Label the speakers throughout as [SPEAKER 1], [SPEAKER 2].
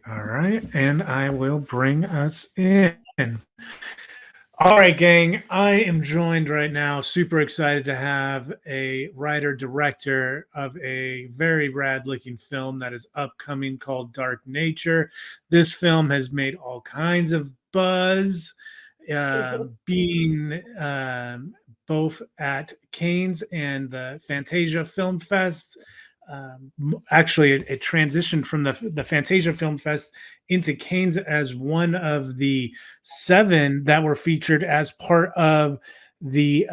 [SPEAKER 1] All right, and I will bring us in. All right, gang. I am joined right now, super excited to have a writer director of a very rad looking film that is upcoming called Dark Nature. This film has made all kinds of buzz, being both at Cannes and the Fantasia Film Fest. Actually, it transitioned from the Fantasia Film Fest into Cannes as one of the seven that were featured as part of the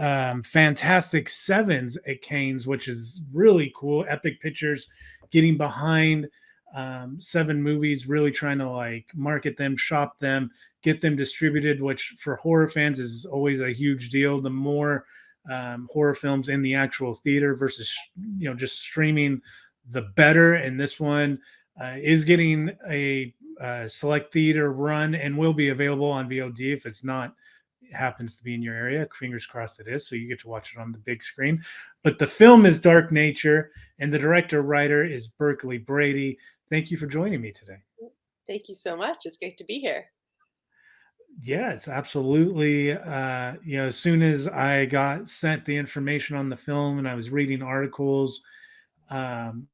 [SPEAKER 1] Fantastic Sevens at Cannes, which is really cool. Epic Pictures getting behind seven movies, really trying to like market them, shop them, get them distributed, which for horror fans is always a huge deal. The more horror films in the actual theater versus just streaming, the better. And this one is getting a select theater run and will be available on VOD if it's not happens to be in your area. Fingers crossed it is, so you get to watch it on the big screen. But the film is Dark Nature, and the director writer is Berkley Brady. Thank you for joining me today.
[SPEAKER 2] Thank you so much. It's great to be here.
[SPEAKER 1] Yeah, it's absolutely. As soon as I got sent the information on the film and I was reading articles, um,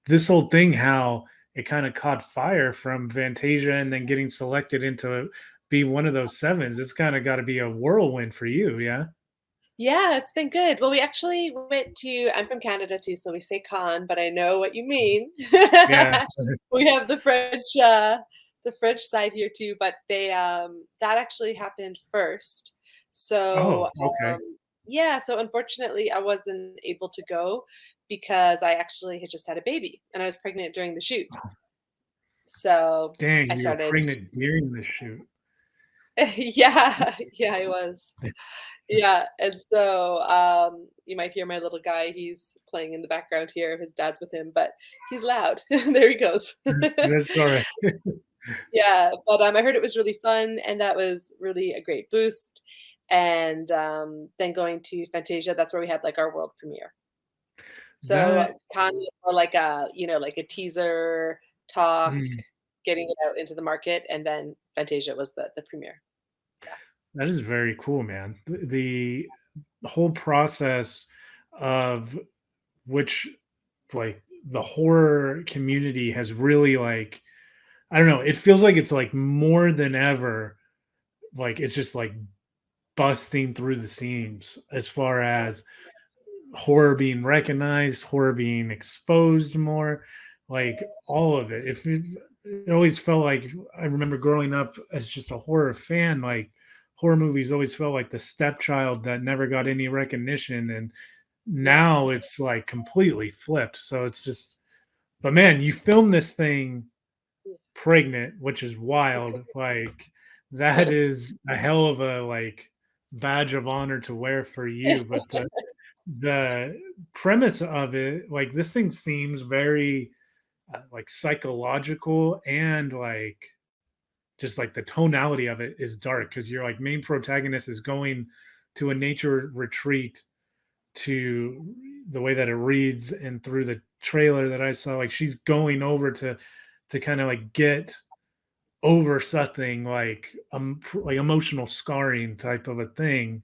[SPEAKER 1] this whole thing, how it kind of caught fire from Fantasia and then getting selected into be one of those sevens. It's kind of got to be a whirlwind for you, yeah.
[SPEAKER 2] Yeah, it's been good. Well, we actually went to I'm from Canada too, so we say con, but I know what you mean.
[SPEAKER 1] Yeah.
[SPEAKER 2] We have the French side here too, but they that actually happened first.
[SPEAKER 1] Oh,
[SPEAKER 2] So,
[SPEAKER 1] okay.
[SPEAKER 2] yeah, so unfortunately I wasn't able to go because I actually had just had a baby and I was pregnant during the shoot. So,
[SPEAKER 1] Dang,
[SPEAKER 2] I
[SPEAKER 1] you were
[SPEAKER 2] started
[SPEAKER 1] pregnant during the shoot.
[SPEAKER 2] yeah, yeah, I was. Yeah, and so, you might hear my little guy, he's playing in the background here, his dad's with him, but he's loud. There he goes.
[SPEAKER 1] That's all right.
[SPEAKER 2] Yeah, but, I heard it was really fun, and that was really a great boost, and, then going to Fantasia, that's where we had, like, our world premiere. So,
[SPEAKER 1] That
[SPEAKER 2] kind of more like like a teaser talk,
[SPEAKER 1] mm,
[SPEAKER 2] getting it out into the market, and then Fantasia was the premiere. Yeah.
[SPEAKER 1] that is very cool, man. The whole process of which like the horror community has really like I don't know, it feels like it's like more than ever, like it's just like busting through the seams as far as horror being recognized, horror being exposed more, like all of it. If it always felt like I remember growing up as just a horror fan, like horror movies always felt like the stepchild that never got any recognition, and
[SPEAKER 2] Yeah.
[SPEAKER 1] now it's like completely flipped. So it's just, but man, you filmed this thing pregnant, which is wild. Like that is a hell of a like badge of honor to wear for you. But the premise of it, like this thing seems very like psychological and like just like the tonality of it is dark because your like main protagonist is going to a nature retreat to the way that it reads and through the trailer that I saw, like she's going over to kind of like get over something like emotional scarring type of a thing.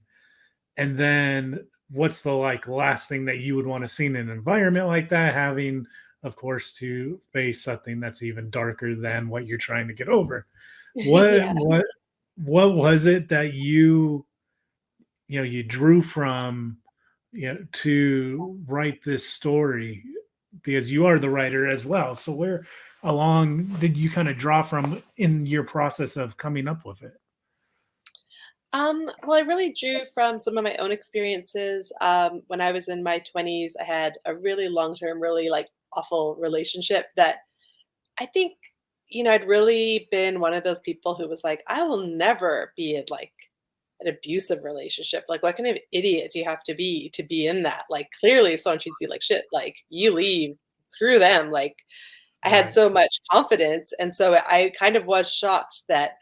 [SPEAKER 1] And then what's the like last thing that you would want to see in an environment like that, having of course to face something that's even darker than what you're trying to get over. what
[SPEAKER 2] Yeah.
[SPEAKER 1] what what was it that you drew from to write this story, because you are the writer as well, so where along did you kind of draw from in your process of coming up with it?
[SPEAKER 2] Well, I really drew from some of my own experiences. When I was in my 20s, I had a really long-term, really like awful relationship that I think, I'd really been one of those people who was like, I will never be in like an abusive relationship. Like, what kind of idiot do you have to be in that? Like, clearly, if someone treats you like shit, like you leave, screw them. Like, I had
[SPEAKER 1] Right.
[SPEAKER 2] so much confidence, and so I kind of was shocked that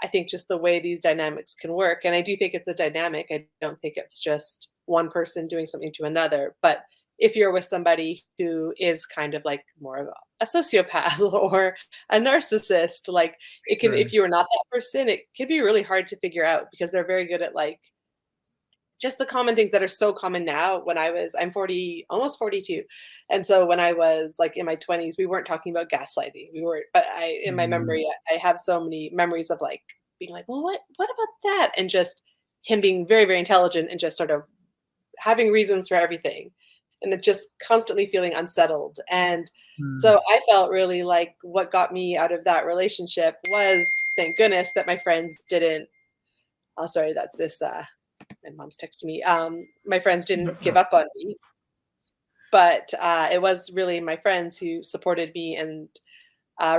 [SPEAKER 2] I think just the way these dynamics can work, and I do think it's a dynamic. I don't think it's just one person doing something to another. But if you're with somebody who is kind of like more of a sociopath or a narcissist. Like it can,
[SPEAKER 1] Sure.
[SPEAKER 2] if you are not that person, it can be really hard to figure out because they're very good at like just the common things that are so common now. I'm 40, almost 42. And so when I was like in my 20s, we weren't talking about gaslighting. We were, but in my
[SPEAKER 1] Mm,
[SPEAKER 2] memory, I have so many memories of like being like, well, what about that? And just him being very, very intelligent and just sort of having reasons for everything. And it just constantly feeling unsettled. And
[SPEAKER 1] mm.
[SPEAKER 2] so I felt really like what got me out of that relationship was, thank goodness, that my friends didn't. Oh, sorry, that this my mom's texting me. My friends didn't give up on me, but it was really my friends who supported me and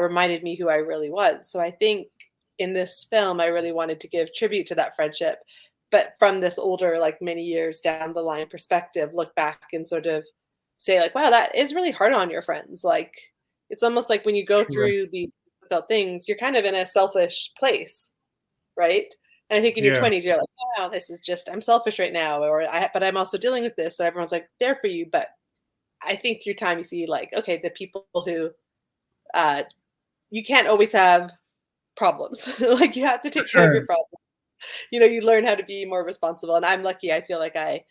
[SPEAKER 2] reminded me who I really was. So I think in this film, I really wanted to give tribute to that friendship, but from this older, like many years down the line perspective, look back and sort of say, like, wow, that is really hard on your friends. Like, it's almost like when you go
[SPEAKER 1] Sure.
[SPEAKER 2] through these difficult things, you're kind of in a selfish place, right? And I think in your
[SPEAKER 1] Yeah.
[SPEAKER 2] 20s, you're like, wow, this is just, I'm selfish right now, but I'm also dealing with this. So everyone's like, there for you. But I think through time, you see, like, okay, the people who uh, you can't always have problems. Like you have to take care of your
[SPEAKER 1] Sure.
[SPEAKER 2] problems. You learn how to be more responsible. And I'm lucky. I feel like I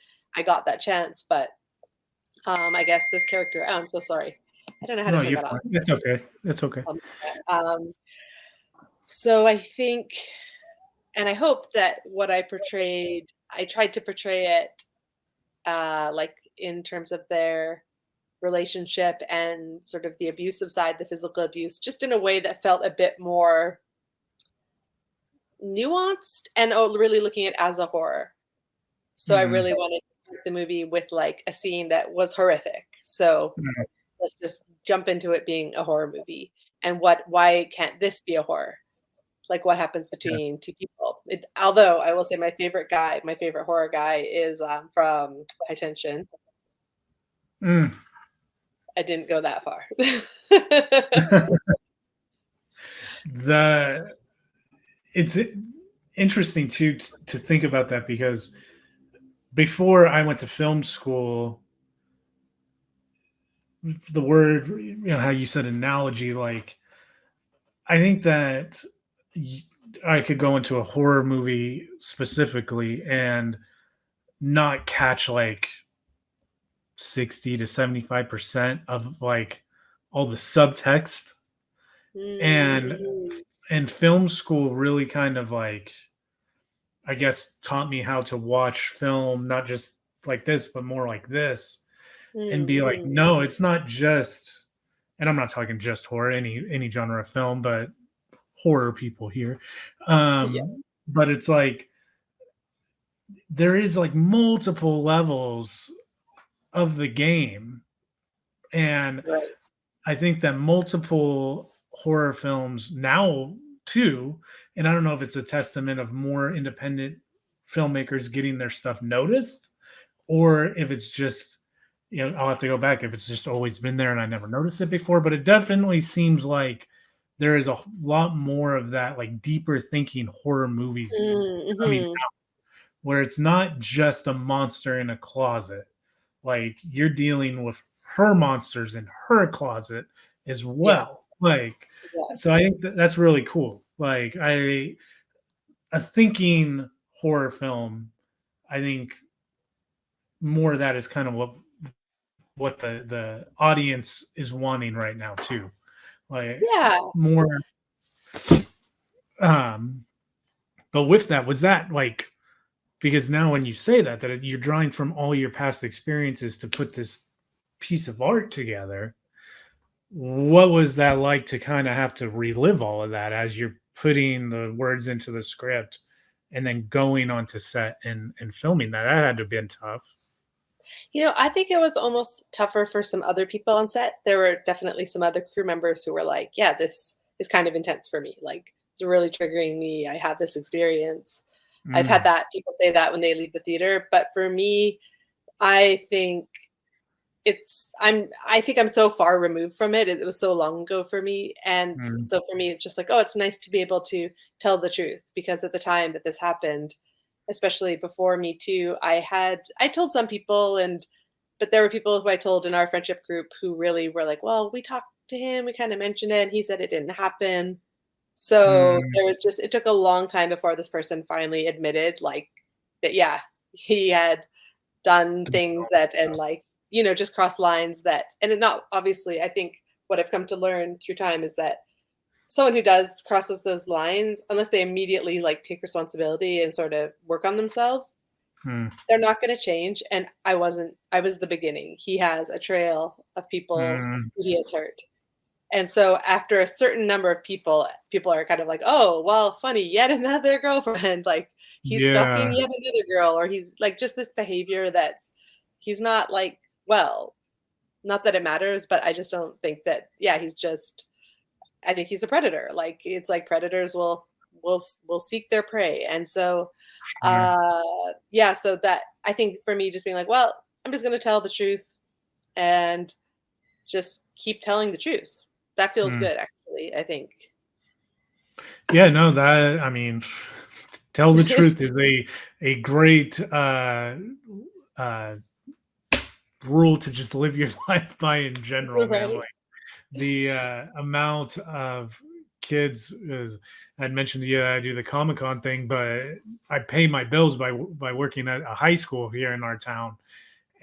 [SPEAKER 2] got that chance. But I guess this character. Oh, I'm so sorry. I don't know how to
[SPEAKER 1] No,
[SPEAKER 2] turn
[SPEAKER 1] you're
[SPEAKER 2] that off.
[SPEAKER 1] fine. It's okay. It's okay.
[SPEAKER 2] Um, so I think, and I hope that what I portrayed, I tried to portray it like in terms of their relationship and sort of the abusive side, the physical abuse, just in a way that felt a bit more nuanced and really looking at it as a horror. So I
[SPEAKER 1] Mm,
[SPEAKER 2] really wanted to start the movie with like a scene that was horrific. So
[SPEAKER 1] mm,
[SPEAKER 2] let's just jump into it being a horror movie. And why can't this be a horror? Like what happens
[SPEAKER 1] yeah.
[SPEAKER 2] between two people? Although I will say my favorite horror guy is from High Tension.
[SPEAKER 1] Mm.
[SPEAKER 2] I didn't go that far.
[SPEAKER 1] The it's interesting to think about that because before I went to film school, the word, how you said analogy, like I think that y- I could go into a horror movie specifically and not catch like 60 to 75% of like all the subtext. And
[SPEAKER 2] Mhm.
[SPEAKER 1] film school really kind of like, I guess, taught me how to watch film, not just like this, but more like this, and be like,
[SPEAKER 2] Mhm.
[SPEAKER 1] no, it's not just, and I'm not talking just horror, any genre of film, but horror people here.
[SPEAKER 2] Yeah,
[SPEAKER 1] But it's like there is like multiple levels of the game. And
[SPEAKER 2] right.
[SPEAKER 1] I think that multiple horror films now too, and I don't know if it's a testament of more independent filmmakers getting their stuff noticed, or if it's just, I'll have to go back if it's just always been there and I never noticed it before. But it definitely seems like there is a lot more of that, like deeper thinking horror movies coming,
[SPEAKER 2] Mhm.
[SPEAKER 1] where it's not just a monster in a closet. Like you're dealing with her monsters in her closet as
[SPEAKER 2] Yeah,
[SPEAKER 1] well. Like, so I
[SPEAKER 2] exactly.
[SPEAKER 1] think that's really cool. Like a thinking horror film, I think more of that is kind of what the audience is wanting right now too. Like
[SPEAKER 2] Yeah.
[SPEAKER 1] more um but with that, was that like, because now when you say that you're drawing from all your past experiences to put this piece of art together, what was that like to kind of have to relive all of that as you're putting the words into the script and then going onto set and filming that? That had to have been tough.
[SPEAKER 2] I think it was almost tougher for some other people on set. There were definitely some other crew members who were like, "Yeah, this is kind of intense for me. Like, it's really triggering me. I had this experience." I've had
[SPEAKER 1] Mm,
[SPEAKER 2] that people say that when they leave the theater, but for me, I think I think I'm so far removed from it. It was so long ago for me, and
[SPEAKER 1] mm,
[SPEAKER 2] so for me, it's just like, oh, it's nice to be able to tell the truth because at the time that this happened, especially before Me Too, I told some people, but there were people who I told in our friendship group who really were like, "Well, we talked to him, we kinda mentioned it, and he said it didn't happen." So,
[SPEAKER 1] Mm,
[SPEAKER 2] there was just it took a long time before this person finally admitted, like, that, yeah, he had done things that and, like, just crossed lines that and it not obviously, I think what I've come to learn through time is that someone who does crosses those lines, unless they immediately, like, take responsibility and sort of work on themselves,
[SPEAKER 1] mm,
[SPEAKER 2] they're not gonna change, and I was the beginning. He has a trail of people
[SPEAKER 1] mm,
[SPEAKER 2] who he has hurt. And so after a certain number of people, people are kind of like, "Oh, well, funny, yet another girlfriend." Like, he's stalking
[SPEAKER 1] yeah.
[SPEAKER 2] yet another girl, or he's like just this behavior that's he's not like, well, not that it matters, but I just don't think that, yeah, he's just I think he's a predator. Like it's like predators will seek their prey. And so
[SPEAKER 1] Sure.
[SPEAKER 2] yeah, so that I think for me just being like, well, I'm just gonna tell the truth and just keep telling the truth. That feels
[SPEAKER 1] Mm.
[SPEAKER 2] good actually, I think.
[SPEAKER 1] Yeah, no, that I mean, tell the truth is a great uh rule to just live your life by in general, man.
[SPEAKER 2] Right?
[SPEAKER 1] Like the amount of kids is I'd mentioned to you I do the Comic Con thing, but I pay my bills by working at a high school here in our town.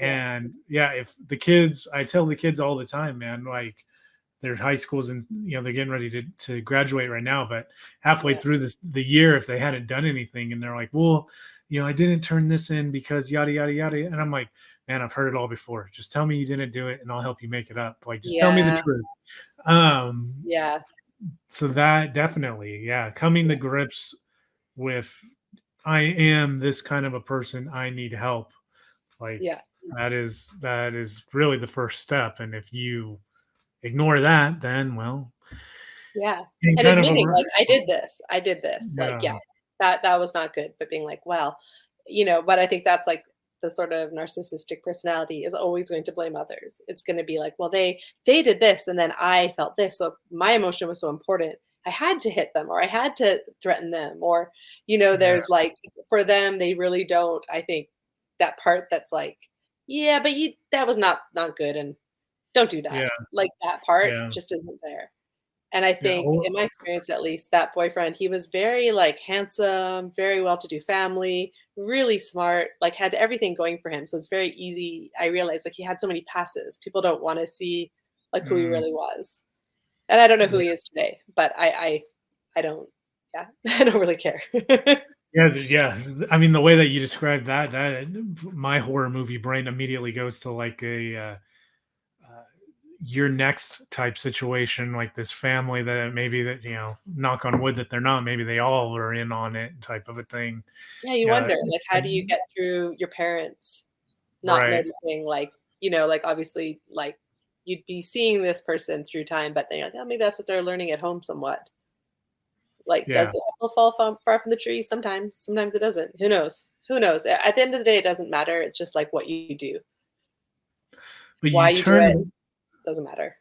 [SPEAKER 2] Yeah.
[SPEAKER 1] And yeah, if the kids, I tell the kids all the time, man, like their high schools and they're getting ready to graduate right now, but halfway
[SPEAKER 2] Yeah.
[SPEAKER 1] through the year, if they hadn't done anything and they're like, well, I didn't turn this in because yada yada yada, and I'm like, man, I've heard it all before. Just tell me you didn't do it and I'll help you make it up. Like, just tell me the
[SPEAKER 2] Yeah.
[SPEAKER 1] truth. um
[SPEAKER 2] Yeah.
[SPEAKER 1] so that definitely, yeah, coming to
[SPEAKER 2] Yeah.
[SPEAKER 1] grips with, I am this kind of a person, I need help. Like,
[SPEAKER 2] Yeah.
[SPEAKER 1] that is really the first step, and if you ignore that, then well,
[SPEAKER 2] Yeah.
[SPEAKER 1] in
[SPEAKER 2] And
[SPEAKER 1] kind of a
[SPEAKER 2] admitting like I did this. Like,
[SPEAKER 1] yeah,
[SPEAKER 2] yeah, that was not good, but being like, well, but I think that's like the sort of narcissistic personality is always going to blame others. It's going to be like, well, they did this and then I felt this. So my emotion was so important. I had to hit them or I had to threaten them or
[SPEAKER 1] yeah,
[SPEAKER 2] there's like for them they really don't I think that part that's like, yeah, but you that was not good and don't do that.
[SPEAKER 1] yeah,
[SPEAKER 2] Like that part
[SPEAKER 1] yeah,
[SPEAKER 2] just isn't there. And I
[SPEAKER 1] yeah,
[SPEAKER 2] think
[SPEAKER 1] oh,
[SPEAKER 2] in my experience at least, that boyfriend, he was very, like, handsome, very well-to-do family, really smart, like, had everything going for him, so it's very easy I realized, like, he had so many passes. People don't wanna see, like, who he
[SPEAKER 1] mm,
[SPEAKER 2] really was. And I don't know who
[SPEAKER 1] yeah,
[SPEAKER 2] he is today, but I don't yeah, I don't really care.
[SPEAKER 1] yeah, yeah. I mean, the way that you described that my horror movie brain immediately goes to like a uh, your next type situation, like this family that maybe that knock on wood that they're not, maybe they all are in on it, type of a thing.
[SPEAKER 2] Yeah, you
[SPEAKER 1] Yeah,
[SPEAKER 2] wonder, like, how do you
[SPEAKER 1] and-
[SPEAKER 2] get through your parents not
[SPEAKER 1] right.
[SPEAKER 2] noticing, like, like, obviously, like, you'd be seeing this person through time, but then you're like, "Oh, maybe that's what they're learning at home somewhat." Like, does
[SPEAKER 1] Yeah,
[SPEAKER 2] the apple fall far from the tree? Sometimes, sometimes it doesn't. Who knows? Who knows? At the end of the day, it doesn't matter. It's just like what you do.
[SPEAKER 1] but
[SPEAKER 2] Why
[SPEAKER 1] you
[SPEAKER 2] you do it
[SPEAKER 1] turn,
[SPEAKER 2] doesn't matter.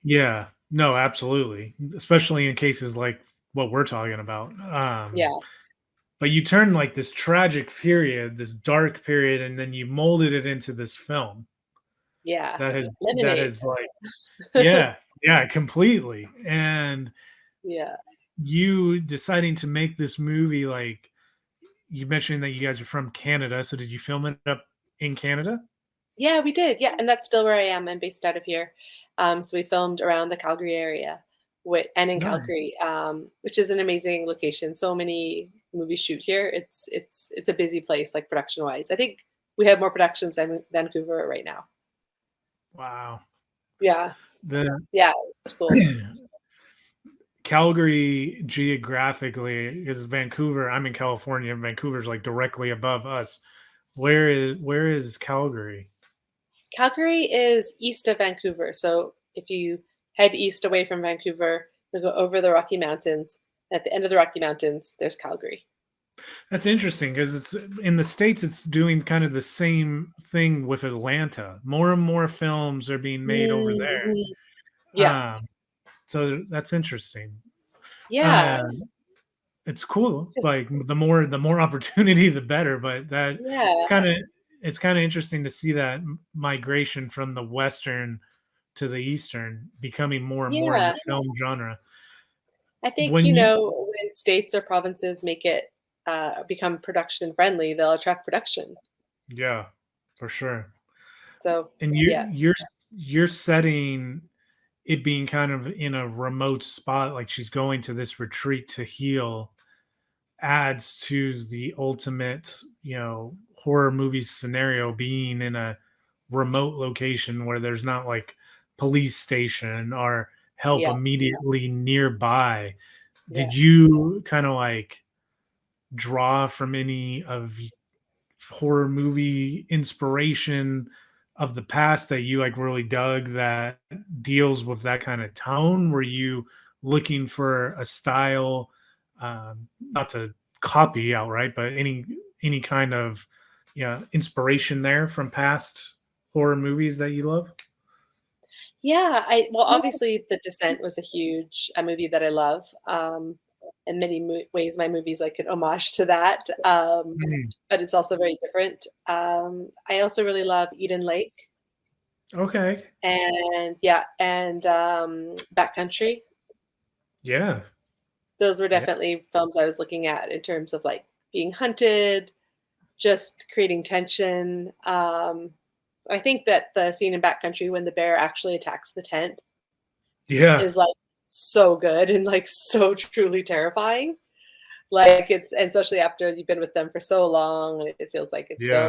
[SPEAKER 1] yeah, no, absolutely, especially in cases like what we're talking about.
[SPEAKER 2] Yeah,
[SPEAKER 1] But you turn like this tragic period, this dark period, and then you molded it into this film
[SPEAKER 2] yeah.
[SPEAKER 1] that
[SPEAKER 2] Lemonade.
[SPEAKER 1] has like, yeah, yeah, completely. And
[SPEAKER 2] Yeah.
[SPEAKER 1] you deciding to make this movie, like you mentioned that you guys are from Canada, so did you film it up in Canada?
[SPEAKER 2] Yeah, we did, yeah, and that's still where I am. I'm based out of here. So we filmed around the Calgary area, and in
[SPEAKER 1] Nice.
[SPEAKER 2] Calgary, which is an amazing location. So many movies shoot here. It's a busy place, like production wise. I think we have more productions than Vancouver right now.
[SPEAKER 1] Wow.
[SPEAKER 2] Yeah,
[SPEAKER 1] The
[SPEAKER 2] yeah, it's cool.
[SPEAKER 1] Calgary geographically is Vancouver. I'm in California, and Vancouver's like directly above us. Where is Calgary?
[SPEAKER 2] Calgary is east of Vancouver. So if you head east away from Vancouver, you go over the Rocky Mountains. At the end of the Rocky Mountains, there's Calgary.
[SPEAKER 1] That's interesting because it's in the States, it's doing kind of the same thing with Atlanta. More and more films are being made over there.
[SPEAKER 2] Mhm. Yeah.
[SPEAKER 1] Um, so that's interesting.
[SPEAKER 2] Yeah.
[SPEAKER 1] Uh, it's cool. Like the more opportunity, the better. But that it's
[SPEAKER 2] Yeah.
[SPEAKER 1] kind of it's kind of interesting to see that migration from the Western to the Eastern becoming more and more in the
[SPEAKER 2] Yeah,
[SPEAKER 1] film genre.
[SPEAKER 2] I think,
[SPEAKER 1] When you
[SPEAKER 2] when states or provinces make it, become production friendly, they'll attract production.
[SPEAKER 1] Yeah, for sure.
[SPEAKER 2] So,
[SPEAKER 1] And
[SPEAKER 2] yeah,
[SPEAKER 1] you're setting it being kind of in a remote spot, like she's going to this retreat to heal, adds to the ultimate, horror movie scenario being in a remote location where there's not like police station or help
[SPEAKER 2] yeah,
[SPEAKER 1] immediately nearby.
[SPEAKER 2] yeah.
[SPEAKER 1] Did you kind of like draw from any of horror movie inspiration of the past that you like really dug that deals with that kind of tone? Were you looking for a style, not to copy outright, but any kind of inspiration there from past horror movies that you love?
[SPEAKER 2] Yeah, well, obviously, The Descent was a movie that I love, in many ways, my movie's like an homage to that,
[SPEAKER 1] Mm,
[SPEAKER 2] but it's also very different. I also really love Eden Lake
[SPEAKER 1] okay.
[SPEAKER 2] and yeah, and, Backcountry.
[SPEAKER 1] Yeah.
[SPEAKER 2] Those were
[SPEAKER 1] Yeah.
[SPEAKER 2] definitely films I was looking at in terms of, like, being hunted, just creating tension. I think that the scene in Backcountry when the bear actually attacks the tent
[SPEAKER 1] Yeah.
[SPEAKER 2] is, like, so good and, like, so truly terrifying. Like, it's and especially after you've been with them for so long, and it feels like it's
[SPEAKER 1] Yeah.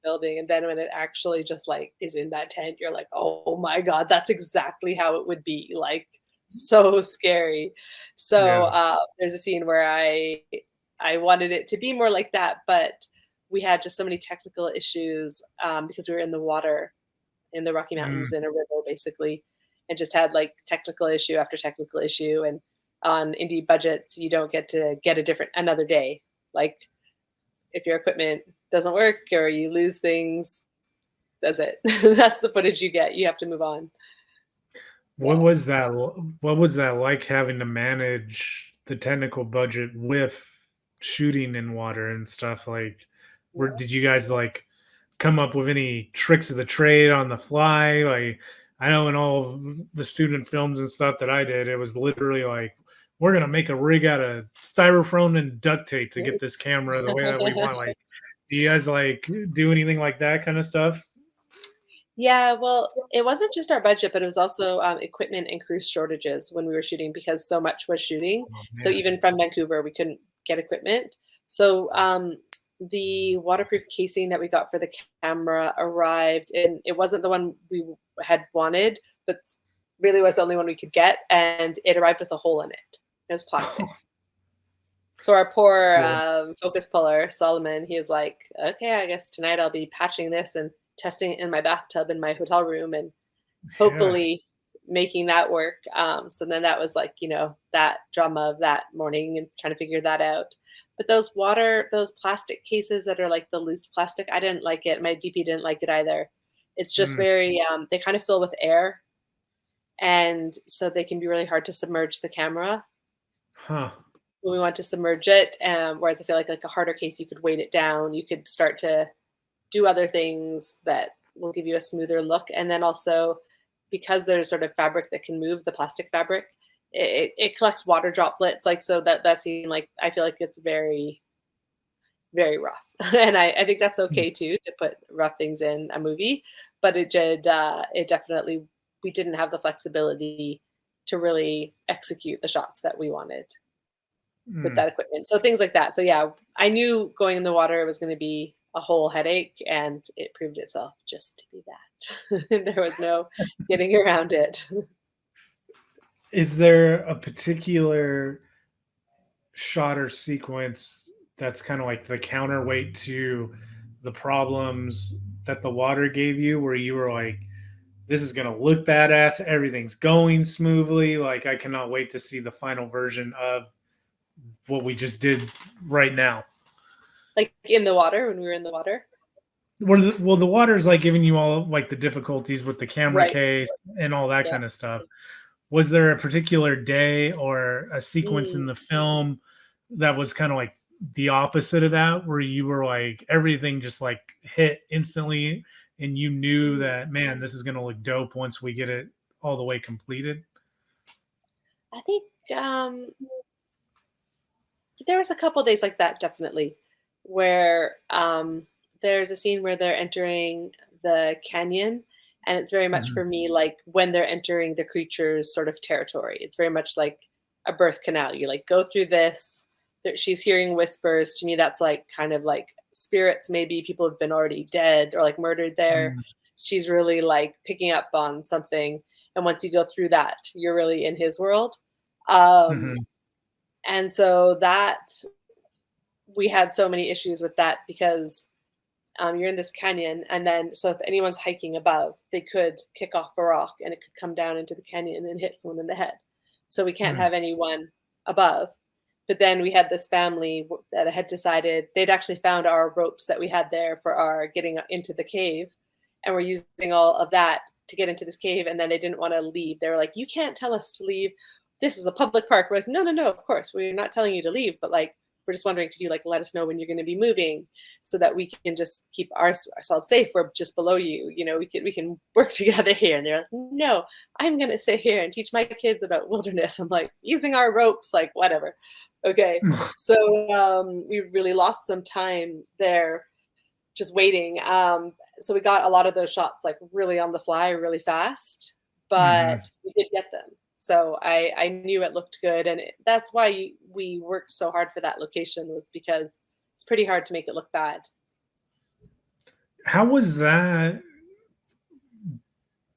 [SPEAKER 2] building, and then when it actually just, like, is in that tent, you're like, "Oh my god, that's exactly how it would be," like, so scary. So,
[SPEAKER 1] Yeah.
[SPEAKER 2] there's a scene where I wanted it to be more like that, but we had just so many technical issues, because we were in the water in the Rocky
[SPEAKER 1] Mm,
[SPEAKER 2] Mountains in a river basically, and just had like technical issue after technical issue. And on indie budgets, you don't get to get another day. Like if your equipment doesn't work or you lose things, that's it. That's the footage you get. You have to move on.
[SPEAKER 1] What
[SPEAKER 2] Yeah.
[SPEAKER 1] was that what was that like having to manage the technical budget with shooting in water and stuff? Like, did you guys like come up with any tricks of the trade on the fly? Like, I know in all of the student films and stuff that I did, it was literally like, we're gonna make a rig out of styrofoam and duct tape to get this camera the way that we want. Like, do you guys like do anything like that kind of stuff?
[SPEAKER 2] Yeah, well, it wasn't just our budget, but it was also equipment and crew shortages when we were shooting because so much was shooting.
[SPEAKER 1] Oh
[SPEAKER 2] So
[SPEAKER 1] man.
[SPEAKER 2] even from Vancouver, we couldn't get equipment. So the waterproof casing that we got for the camera arrived, and it wasn't the one we had wanted, but really was the only one we could get, and it arrived with a hole in it. It was plastic. So our poor
[SPEAKER 1] Cool.
[SPEAKER 2] focus puller, Solomon, he was like, "Okay, I guess tonight I'll be patching this and testing it in my bathtub in my hotel room and
[SPEAKER 1] Yeah.
[SPEAKER 2] hopefully making that work." So then that was like, that drama of that morning and trying to figure that out. But those plastic cases that are like the loose plastic, I didn't like it. My DP didn't like it either. It's just
[SPEAKER 1] Mm,
[SPEAKER 2] very, they kind of fill with air. And so they can be really hard to submerge the camera
[SPEAKER 1] huh.
[SPEAKER 2] when we want to submerge it. Whereas I feel like a harder case, you could weight it down. You could start to do other things that will give you a smoother look. And then also, because there's sort of fabric that can move, the plastic fabric, it collects water droplets. Like so that scene, like I feel like it's very, very rough. And I think that's
[SPEAKER 1] Mm,
[SPEAKER 2] okay too to put rough things in a movie. But it definitely we didn't have the flexibility to really execute the shots that we wanted with
[SPEAKER 1] mm.
[SPEAKER 2] that equipment. So things like that. So yeah, I knew going in the water it was going to be a whole headache, and it proved itself just to be that. There was no getting around it.
[SPEAKER 1] Is there a particular shot or sequence that's kind of like the counterweight to the problems that the water gave you, where you were like, this is going to look badass, everything's going smoothly, like I cannot wait to see the final version of what we just did right now?
[SPEAKER 2] Like in the water when we were in the water.
[SPEAKER 1] Well, the water's like giving you all like the difficulties with the camera
[SPEAKER 2] Right.
[SPEAKER 1] case and all that
[SPEAKER 2] Yeah.
[SPEAKER 1] kind of stuff. Was there a particular day or a sequence in
[SPEAKER 2] Mm.
[SPEAKER 1] the film that was kind of like the opposite of that, where you were like everything just like hit instantly, and you knew
[SPEAKER 2] Mhm.
[SPEAKER 1] that, man, this is gonna look dope once we get it all the way completed?
[SPEAKER 2] I think, there was a couple days like that, definitely, where, there's a scene where they're entering the canyon, and it's very much
[SPEAKER 1] Mhm,
[SPEAKER 2] for me like when they're entering the creature's sort of territory. It's very much like a birth canal. You like go through this. She's hearing whispers. To me, that's like kind of like spirits. Maybe people have been already dead or like murdered there.
[SPEAKER 1] mhm,
[SPEAKER 2] She's really like picking up on something. And once you go through that, you're really in his world. Um,
[SPEAKER 1] mhm,
[SPEAKER 2] and so that we had so many issues with that because you're in this canyon, and then so if anyone's hiking above, they could kick off a rock and it could come down into the canyon and hit someone in the head. So we can't
[SPEAKER 1] mm,
[SPEAKER 2] have anyone above. But then we had this family that had decided they'd actually found our ropes that we had there for our getting into the cave, and we're using all of that to get into this cave. And then they didn't want to leave. They were like, "You can't tell us to leave. This is a public park." We're like, "No, no, no. Of course, we're not telling you to leave, but like, we're just wondering, could you like let us know when you're going to be moving, so that we can just keep ourselves safe. We're just below you. You know, we can work together here." And they're like, "No, I'm going to sit here and teach my kids about wilderness." I'm like, using our ropes, like whatever. Okay. So we really lost some time there just waiting. So we got a lot of those shots like really on the fly, really fast,
[SPEAKER 1] mhm.
[SPEAKER 2] but we did get them. So I knew it looked good, and that's why we worked so hard for that location, was because it's pretty hard to make it look bad.
[SPEAKER 1] How was that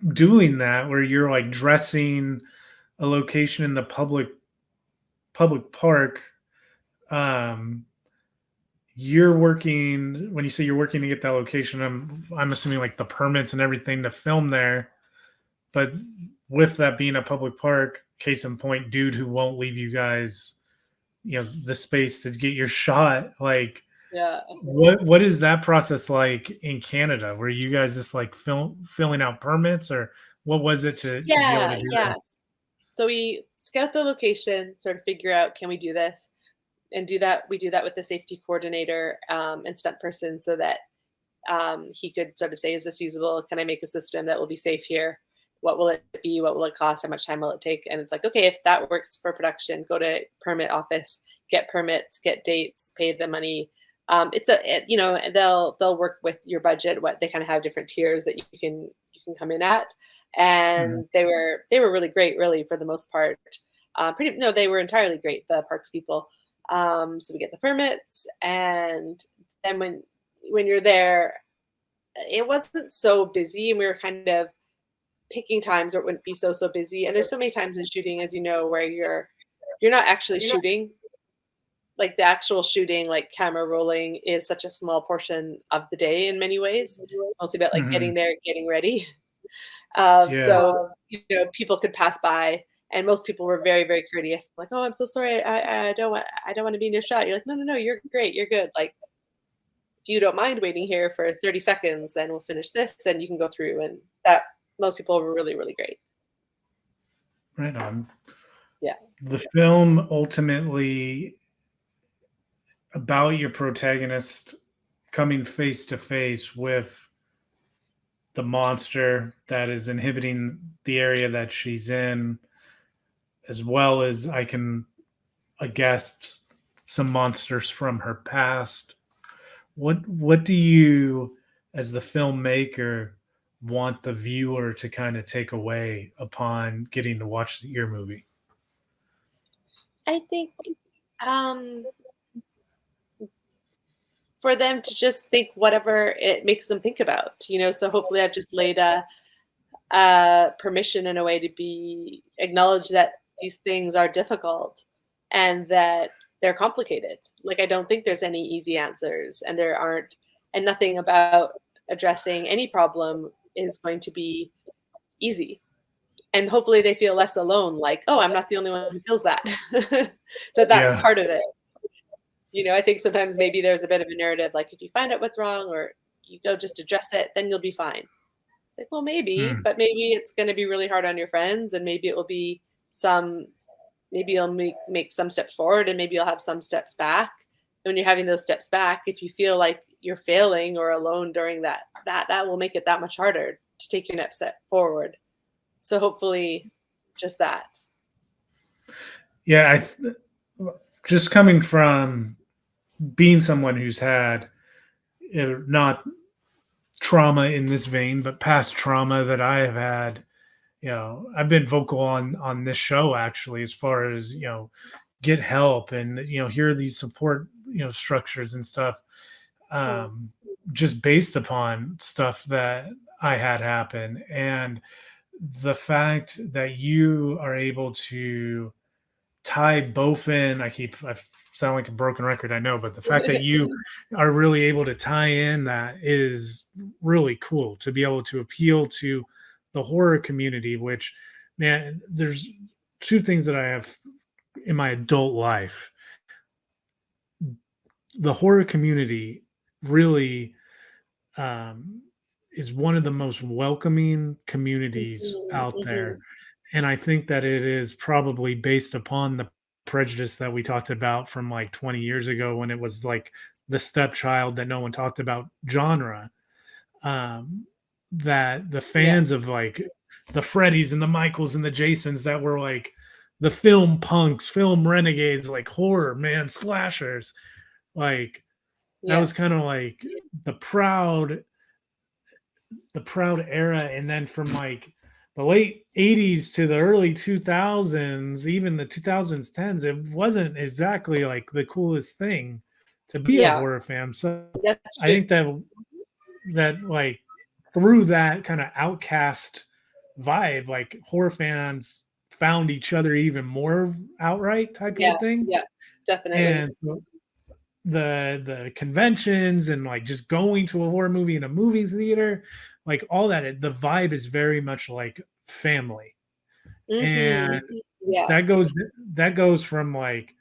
[SPEAKER 1] doing that where you're like dressing a location in the public park? Um, you're working when you say you're working to get that location, I'm assuming like the permits and everything to film there. But with that being a public park, case in point, dude who won't leave you guys, the space to get your shot. Like,
[SPEAKER 2] Yeah.
[SPEAKER 1] what is that process like in Canada? Were you guys just like filling out permits, or what was it to be able
[SPEAKER 2] Yeah,
[SPEAKER 1] to do that?
[SPEAKER 2] yes. So we scout the location, sort of figure out, can we do this? And do that. We do that with the safety coordinator and stunt person, so that he could sort of say, is this feasible? Can I make a system that will be safe here? What will it be? What will it cost? How much time will it take? And it's like, okay, if that works for production, go to permit office, get permits, get dates, pay the money. They'll work with your budget. What they kind of have different tiers that you can come in at,
[SPEAKER 1] Mhm,
[SPEAKER 2] and they were really great, really for the most part. Pretty no, they were entirely great. The parks people. So we get the permits, and then when you're there, it wasn't so busy, and we were kind of picking times where it wouldn't be so busy. And there's so many times in shooting, as you know, where you're not actually shooting. Like the actual shooting, like camera rolling, is such a small portion of the day in many ways. It's mostly about like
[SPEAKER 1] mhm.
[SPEAKER 2] getting there, getting ready.
[SPEAKER 1] Yeah,
[SPEAKER 2] So people could pass by, and most people were very, very courteous. Like, "Oh, I'm so sorry. I don't want to be in your shot." You're like, "No, no, no. You're great. You're good. Like, if you don't mind waiting here for 30 seconds, then we'll finish this and you can go through." And that most people were really, really great.
[SPEAKER 1] right on.
[SPEAKER 2] Yeah.
[SPEAKER 1] The film ultimately about your protagonist coming face to face with the monster that is inhibiting the area that she's in, as well as I can guess some monsters from her past. What do you, as the filmmaker, want the viewer to kind of take away upon getting to watch your movie?
[SPEAKER 2] I think um, for them to just think whatever it makes them think about, so hopefully I've just laid a permission in a way to be acknowledge that these things are difficult and that they're complicated. Like, I don't think there's any easy answers, and there aren't, and nothing about addressing any problem is going to be easy. And hopefully they feel less alone, like, "Oh, I'm not the only one who feels that." That's
[SPEAKER 1] Yeah.
[SPEAKER 2] part of it. I think sometimes maybe there's a bit of a narrative, like, if you find out what's wrong or you go just address it, then you'll be fine. It's like, well, maybe,
[SPEAKER 1] Mm,
[SPEAKER 2] but maybe it's gonna be really hard on your friends, and maybe it will be some maybe you'll make some steps forward, and maybe you'll have some steps back. when you're having those steps back, if you feel like you're failing or alone during that will make it that much harder to take your next step forward. So hopefully just that.
[SPEAKER 1] Yeah, just coming from being someone who's had not trauma in this vein, but past trauma that I have had. I've been vocal on this show actually, as far as get help and hear these support structures and stuff,
[SPEAKER 2] Mm,
[SPEAKER 1] um, just based upon stuff that I had happen, and the fact that you are able to tie both in. I sound like a broken record, I know, but the fact that you are really able to tie in that is really cool, to be able to appeal to the horror community, which, man, there's two things that I have in my adult life. The horror community really, um, is one of the most welcoming communities
[SPEAKER 2] mhm,
[SPEAKER 1] out there.
[SPEAKER 2] mhm.
[SPEAKER 1] And I think that it is probably based upon the prejudice that we talked about from like 20 years ago, when it was like the stepchild that no one talked about genre. Um, that the
[SPEAKER 2] Yeah,
[SPEAKER 1] fans of like the Freddys and the Michaels and the Jasons that were like the film punks, film renegades, like horror, man, slashers, like that
[SPEAKER 2] yeah,
[SPEAKER 1] was kind of like the proud era. And then from like the late 80s to the early 2000s, even the 2010s, it wasn't exactly like the coolest thing to be a
[SPEAKER 2] yeah,
[SPEAKER 1] horror fan. So
[SPEAKER 2] that's
[SPEAKER 1] I
[SPEAKER 2] true.
[SPEAKER 1] think that like through that kind of outcast vibe, like horror fans found each other even more outright, type of a
[SPEAKER 2] Yeah,
[SPEAKER 1] thing.
[SPEAKER 2] yeah, definitely.
[SPEAKER 1] And so the conventions and like just going to a horror movie in a movie theater, like all that, the vibe is very much like family. And
[SPEAKER 2] Mhm. Yeah,
[SPEAKER 1] that goes from like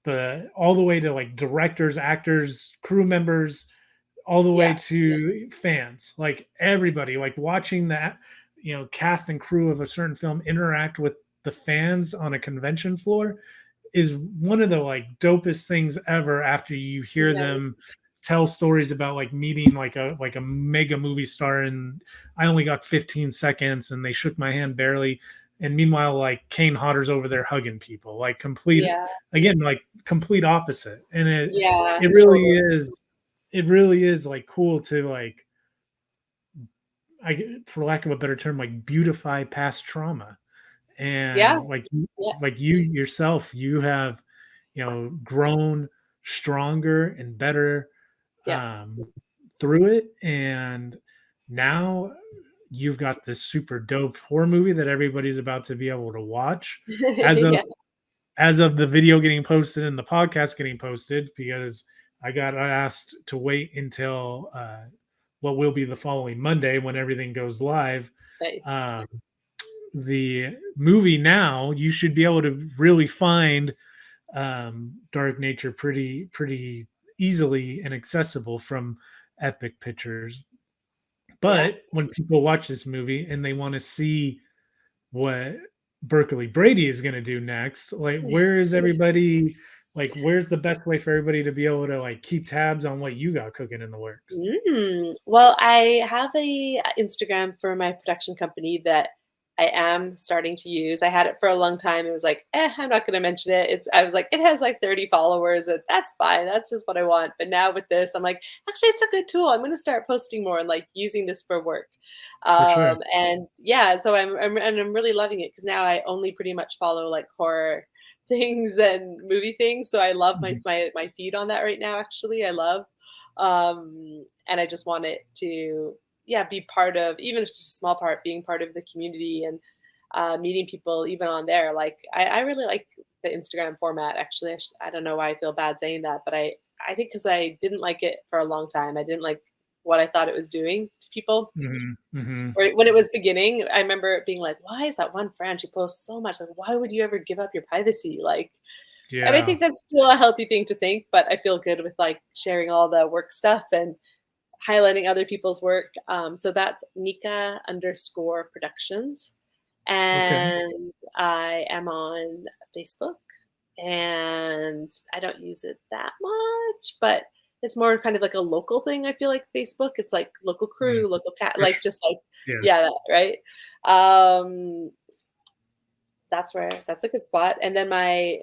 [SPEAKER 1] the all the way to like directors, actors, crew members, all the way
[SPEAKER 2] yeah,
[SPEAKER 1] to fans, like everybody, like watching that, cast and crew of a certain film interact with the fans on a convention floor is one of the like dopest things ever, after you hear
[SPEAKER 2] nice.
[SPEAKER 1] them tell stories about like meeting like a mega movie star, and I only got 15 seconds and they shook my hand barely, and meanwhile like Kane Hodder's over there hugging people, like complete,
[SPEAKER 2] Yeah,
[SPEAKER 1] again, like complete opposite. And
[SPEAKER 2] yeah,
[SPEAKER 1] it really
[SPEAKER 2] totally.
[SPEAKER 1] is it really is like cool to like, for lack of a better term, like beautify past trauma.
[SPEAKER 2] Yeah,
[SPEAKER 1] And
[SPEAKER 2] yeah,
[SPEAKER 1] like you yourself, you have grown stronger and better,
[SPEAKER 2] yeah.
[SPEAKER 1] um, through it. And now you've got this super dope horror movie that everybody's about to be able to watch, as of
[SPEAKER 2] Yeah,
[SPEAKER 1] the video getting posted and the podcast getting posted, because I got asked to wait until what will be the following Monday when everything goes live.
[SPEAKER 2] nice.
[SPEAKER 1] um, the movie, now you should be able to really find Dark Nature pretty easily and accessible from Epic Pictures.
[SPEAKER 2] Yeah.
[SPEAKER 1] But when people watch this movie and they want to see what Berkeley Brady is going to do next, like where is everybody, like where's the best way for everybody to be able to like keep tabs on what you got cooking in the works?
[SPEAKER 2] Well, I have a Instagram for my production company that I am starting to use. I had it for a long time. It was like, I'm not going to mention it. I was like, it has like 30 followers. And that's fine. That's just what I want. But now with this, I'm like, actually, it's a good tool. I'm going to start posting more and like using this for work.
[SPEAKER 1] For sure.
[SPEAKER 2] And yeah, so I'm really loving it because now I only pretty much follow like horror things and movie things. So I love
[SPEAKER 1] Mhm.
[SPEAKER 2] my feed on that right now. Actually, I love. And I just want it to, yeah, be part of, even if it's just a small part, being part of the community and meeting people even on there. Like I really like the Instagram format. Actually, I don't know why I feel bad saying that, but I think because I didn't like it for a long time. I didn't like what I thought it was doing to people.
[SPEAKER 1] Mhm. Mhm.
[SPEAKER 2] Or when it was beginning, I remember it being like, "Why is that one friend? She posts so much. Like, why would you ever give up your privacy?" Like, and I
[SPEAKER 1] Yeah.
[SPEAKER 2] think that's still a healthy thing to think, but I feel good with like sharing all the work stuff and highlighting other people's work. So that's Nika underscore productions.
[SPEAKER 1] Okay.
[SPEAKER 2] And I am on Facebook and I don't use it that much, but it's more kind of like a local thing. I feel like Facebook, it's like local
[SPEAKER 1] Mm,
[SPEAKER 2] crew, local cat,
[SPEAKER 1] for
[SPEAKER 2] like
[SPEAKER 1] sure.
[SPEAKER 2] just like
[SPEAKER 1] Yeah.
[SPEAKER 2] yeah, that, right? Um, that's a good spot. And then my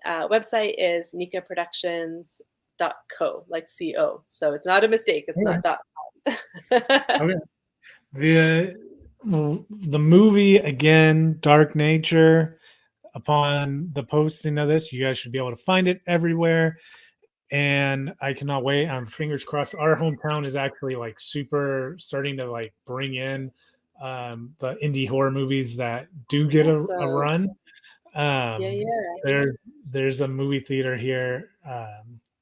[SPEAKER 2] website is nikaproductions.co, like co. So it's not a mistake. It's
[SPEAKER 1] Okay.
[SPEAKER 2] not dot com.
[SPEAKER 1] Okay. The the movie again, Dark Nature. Upon the posting of this, you guys should be able to find it everywhere. And I cannot wait. I'm fingers crossed. Our hometown is actually like super starting to like bring in the indie horror movies that do get a
[SPEAKER 2] Awesome.
[SPEAKER 1] run.
[SPEAKER 2] Yeah,
[SPEAKER 1] Um,
[SPEAKER 2] yeah.
[SPEAKER 1] there's a movie theater here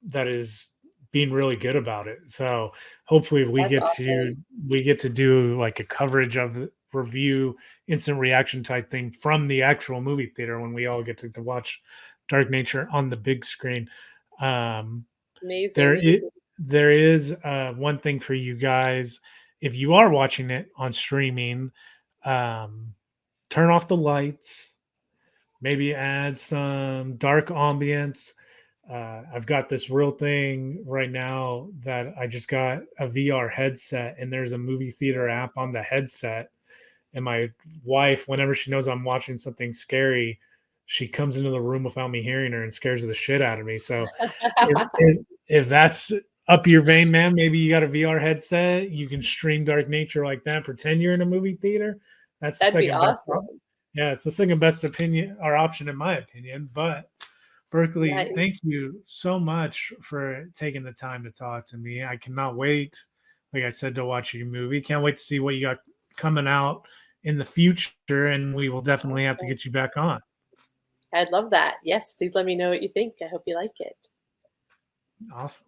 [SPEAKER 1] that is being really good about it. So hopefully
[SPEAKER 2] That's awesome.
[SPEAKER 1] we get to do like a coverage of review, instant reaction type thing from the actual movie theater when we all get to watch Dark Nature on the big screen. Um, there
[SPEAKER 2] Amazing.
[SPEAKER 1] is there is one thing for you guys if you are watching it on streaming. Um, turn off the lights, maybe add some dark ambience. I've got this real thing right now that I just got a VR headset, and there's a movie theater app on the headset. And my wife, whenever she knows I'm watching something scary, she comes into the room without me hearing her and scares the shit out of me. So if that's up your vein, man, maybe you got a VR headset, you can stream Dark Nature like that, pretend you're in a movie theater. That's the
[SPEAKER 2] That'd be
[SPEAKER 1] second best.
[SPEAKER 2] awesome.
[SPEAKER 1] Yeah, it's the second best opinion or option in my opinion. But Berkeley,
[SPEAKER 2] Nice.
[SPEAKER 1] thank you so much for taking the time to talk to me. I cannot wait, like I said, to watch your movie. Can't wait to see what you got coming out in the future, and we will definitely have to
[SPEAKER 2] Awesome.
[SPEAKER 1] get you back on.
[SPEAKER 2] I'd love that. Yes, please let me know what you think. I hope you like it.
[SPEAKER 1] Awesome.